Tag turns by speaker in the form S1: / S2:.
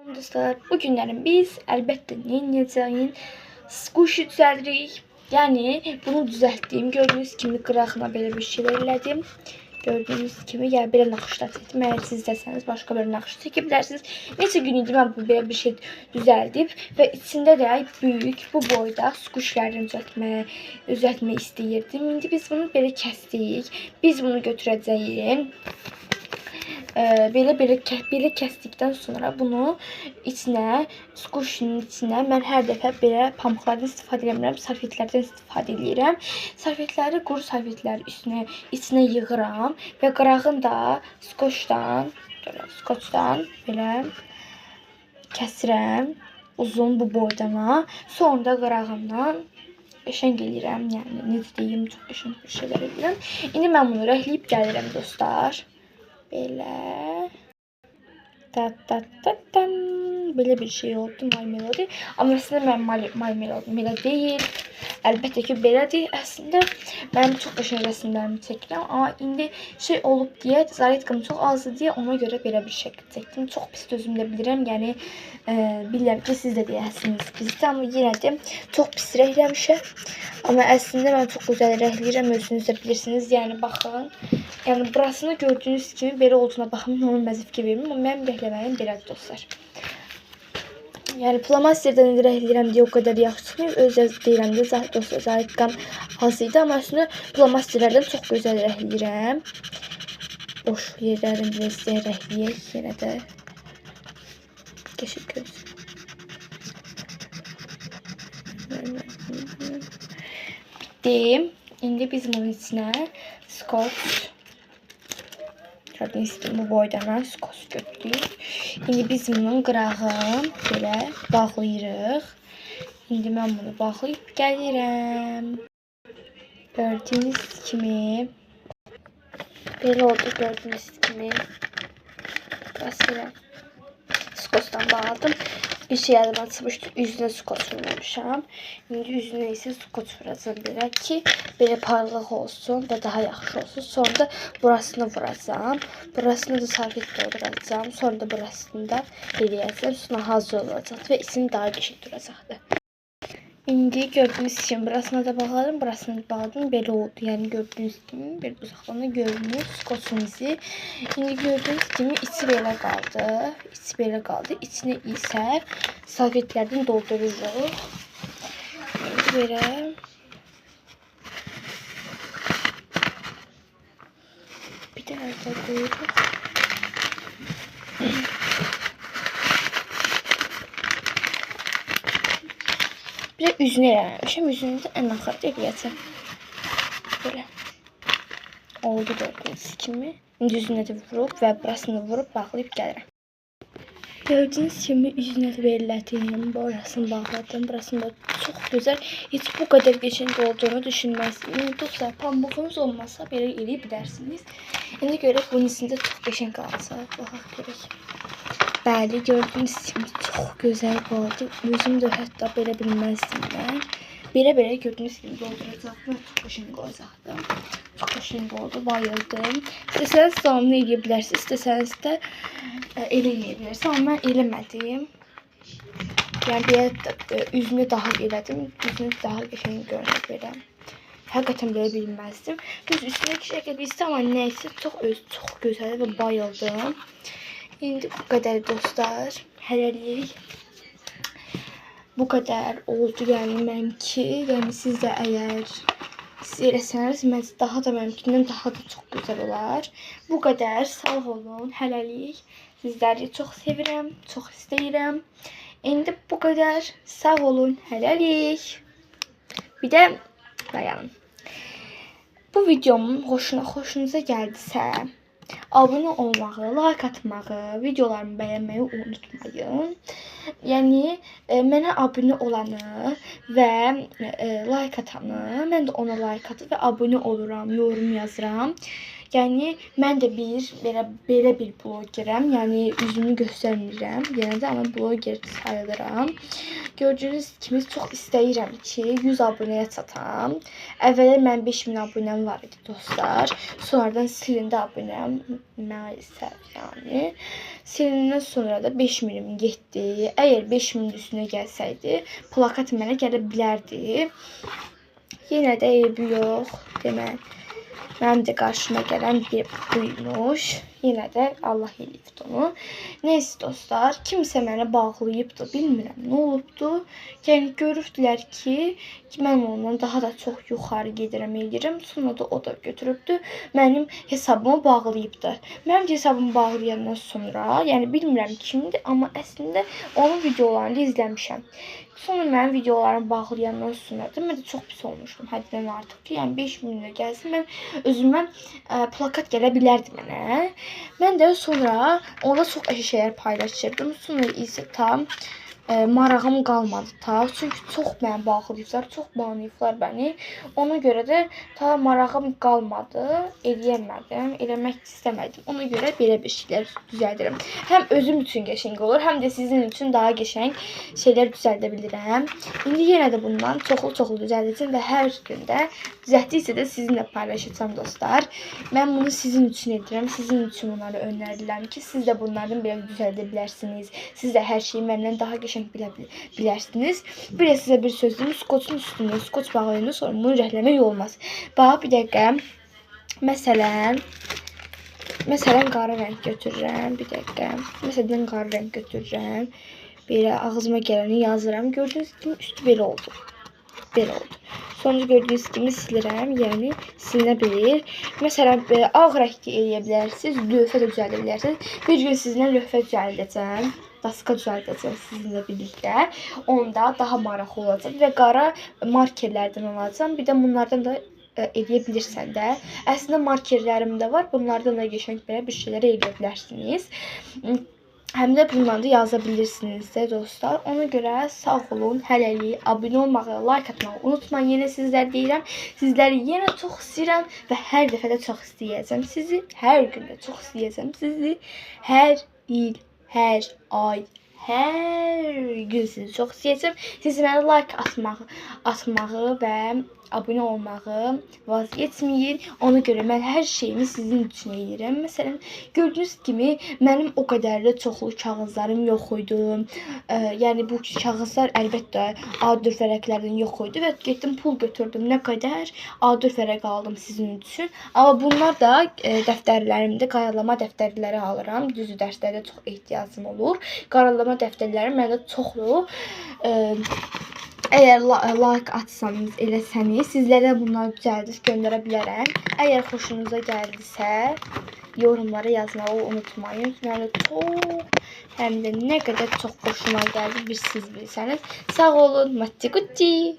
S1: Dostlar, bu günlərin biz əlbəttə neyinəcəyin squishy düzəldirik. Yəni bunu düzəltdim. Gördüyünüz kimi qırağına belə bir şey elədim. Gördüyünüz kimi yəni belə naxışlar çəkdim. Əgər siz desəniz başqa bir naxış çəkə bilərsiniz. Neçə gün idi mən belə bir şey düzəldib və içində də böyük bu boyda squishlərini düzəltmək istəyirdim. İndi biz bunu belə kəsdik. Biz bunu götürəcəyik. Belə kəsdikdən sonra bunu içinə, squishinin içinə mən hər dəfə belə pamuklardan istifadə etmirəm, salfetlərdən istifadə edirəm. Salfetləri, quru salfetləri içinə yığıram və qırağını da skoçdan belə kəsirəm uzun bu boydana. Sonra da qırağımdan qəşəng eləyirəm. Yəni necə deyim, çox qəşəng bir şeylər edirəm. İndi mən bunu rəhləyib gəlirəm dostlar. Belə belə bir şey oldu, my melody. Amma əslində mənim my melodym elə deyil. Əlbəttə ki, belədir. Əslində mənim çox qəşəng rəsmlərimi çəkirəm. Amma indi şey olub deyə, zaretkam çox azdır deyə ona görə belə bir şəkil çəkdim. Çox pis özüm də bilirəm. Yəni bilirəm ki, siz də deyəsiniz pisdir. Amma yenə də çox pis rəhləmişəm. Amma əslində mən çox gözəl rəhləyirəm. Özünüz də bilirsiniz. Yəni baxın. Yəni burasını gördüyünüz kimi belə olduğuna baxın. Onun məzifki verməm. Amma mənim rəhləməyim belədir dostlar. Yəni flomasterdən rəhləyirəm deyə o qədər yaxşı çıxmıyor. Öz deyirəm də dostlar zaretkam az idi. Amma əslində flomasterlərdən çox gözəl rəhləyirəm. Boş yerlərini belə sizə rəhləyək. Yenə də təşəkkür ederim. Bitdi. İndi biz bunun içinə skoç, gördüyünüz kimi bu boydana skoç götürürük. İndi biz bunun qırağını belə bağlayırıq. İndi mən bunu bağlayıb gəlirəm. Gördüyünüz kimi belə oldu, gördüyünüz kimi. Basıram. Skoçdan bağladım. Bir şey əlimə açmışdı. Üzünə skoç vurmamışam. İndi üzünə isə skoç vuracam belə ki, belə parlaq olsun və daha yaxşı olsun. Sonra da burasını vuracam. Burasını da salfet dolduracam. Sonra da burasını da eləyəcəm. Sonra hazır olacaq və içini daha qəşəng duracaqdır. İndi gördüyünüz kimi burasına da bağladım, burasına da bağladım. Belə oldu. Yəni gördüyünüz kimi bir uzaqdan görünür skoçun izi. İndi gördüyünüz kimi içi belə qaldı. İçi belə qaldı. İçini isə salfetlərdən doldururuq. Belə bir də qoyuruq. Bir də üzünü eləməmişəm. Üzünü də ən axırda eləyəcəm. Belə. Oldu gördüyünüz kimi. İndi üzünə də vurub və burasını vurub bağlayıb gəlirəm. Gördüyünüz kimi üzünə də bellədim. Burasını bağladım. Burasını da çox gözəl. Heç bu qədər qəşəng olduğunu düşünməzsiniz. Dostlar, pamuğunuz olmasa belə eləyə bilərsiniz. İndi görək bunun içində çox qəşəng qalacaq. Baxaq görək. Bəli, gördüyünüz kimi çox gözəl oldu. Özüm də hətta belə bilməzdim mən. Belə gördüyünüz kimi dolduracaqdım. Çox qəşəng olacaqdı. Çox qəşəng oldu, bayıldım. İstəsəniz davamını eləyə bilərsiniz, istəsəniz də eləməyə bilərsiniz. Amma mən eləmədim. Yəni belə üzünü daha elədim. Üzünü daha qəşəng görünür belə. Həqiqətən belə bilməzdim. Düz üstünə şəkil bilsəm, amma nəysə çox gözəl və bayıldım. İndi bu qədər dostlar. Hələlik bu qədər oldu yəni mənimki. Yəni siz də əgər siz eləsəniz, daha da mənimkindən daha da çox gözəl olar. Bu qədər. Sağ olun. Hələlik sizləri çox sevirəm, çox istəyirəm. İndi bu qədər. Sağ olun. Hələlik. Bir də dayanın. Bu videomun xoşunuza gəldisə, abunə olmağı, like atmağı, videolarımı bəyənməyi unutmayın. Yəni, mənə abunə olanı və like atanı, mən də ona like atıb və abunə oluram, yorum yazıram. Yəni mən də belə bir blogerəm. Yəni üzümü göstərmirəm. Yenə də amma bloger sayılıram. Gördüyünüz kimi çox istəyirəm ki, 100 abunəyə çatam. Əvvəllər mənim 5000 abunəm var idi dostlar. Sonradan silindi abunəm. Maalesef yəni. Silindən sonra da 5000'im getdi. Əgər 5000'in üstünə gəlsəydi, plakat mənə gələ bilərdi. Yenə də eybi yox. Demək, mənim də qarşıma gələn bir buymuş. Yenə də Allah eləyibdi onu. Neyse dostlar, kimsə mənə bağlayıbdı, bilmirəm nə olubdu. Yəni görürdülər ki, mən ondan daha da çox yuxarı gedirəm, eləyirəm. Sonra da o da götürübdü, mənim hesabımı bağlayıbdı. Mənim hesabımı bağlayandan sonra, yəni bilmirəm kimdir, amma əslində onun videolarını izləmişəm. Sonra mənim videolarımı bağlayandan sonra da mən də çox pis olmuşdum, həddən artıq ki, yəni 5000'ə gəlsin, mən özümdən plakat gələ bilərdi mənə. Mən də sonra orada çox şeylər paylaşırdım. Sonra isə tam marağım qalmadı ta. Çünki çox məni bağlayıblar, çox bağlayıblar məni. Ona görə də ta marağım qalmadı. Eləyəmədim, eləmək istəmədim. Ona görə belə bir şeylər düzəldirəm. Həm özüm üçün qəşəng olur, həm də sizin üçün daha qəşəng şeylər düzəldə bilirəm. İndi yenə də bundan çoxlu düzəldəcəm və hər gündə düzəltdikcə də sizinlə paylaşacağam dostlar. Mən bunu sizin üçün edirəm. Sizin üçün bunları önərirəm ki, siz də bunlardan belə düzəldə bilərsiniz. Siz də hər şeyi məndən daha qəşəng bilərsiniz. Bir də sizə bir söz deyim. Skoçun üstündə skoç bağlayanda sonra bunu rəhləmək olmaz. Bax, bir dəqiqə. Məsələn, qara rəng götürürəm. Bir dəqiqə. Məsələn, qara rəng götürürəm. Belə ağzıma gələni yazıram. Gördüyünüz kimi üstü belə oldu. Belə oldu. Sonra gördüyünüz kimi silirəm. Yəni silinə bilir. Məsələn, ağ rəngli eləyə bilərsiniz. Lövhə də düzəldə bilərsiniz. Bir gün sizinlə lövhə düzəldəcəm. Daska düzəldəcəm sizinlə birlikdə. Onda daha maraqlı olacaq və qara markerlərdən alacağam. Bir də bunlardan da eləyə bilirsən də. Əslində markerlərim də var. Bunlardan da qəşəng belə bir şeylər eləyə bilərsiniz. Həm də bundan da yaza bilirsiniz də dostlar. Ona görə sağ olun, hələlik abunə olmağı, like atmağı unutmayın. Yenə sizlər deyirəm. Sizləri yenə çox istəyirəm və hər dəfə də çox istəyəcəm sizi. Hər gün də çox istəyəcəm sizi. Hər il, hər ay, hər gün sizi çox istəyəcəm. Siz mənə like atmağı və abunə olmağı vazgeç etməyin. Ona görə mən hər şeyimi sizin üçün edirəm. Məsələn, gördüyünüz kimi mənim o qədər də çoxlu kağızlarım yox idi. Yəni bu kağızlar əlbəttə A4 vərəqlərdən yox idi və getdim pul götürdüm. Nə qədər A4 vərəq aldım sizin üçün. Amma bunlar da dəftərlərimdə qaralama dəftərləri alıram. Düzü dərslərdə çox ehtiyacım olur. Qaralama dəftərlərim məndə çoxdur. Əgər like atsanız, eləsəniz, sizlərə bunları düzəldib göndərə bilərəm. Əgər xoşunuza gəldisə, yorumlara yazmağı unutmayın. Yəni həm də nə qədər çox xoşuma gəldi, bir siz bilsəniz. Sağ olun, Matti Gutti.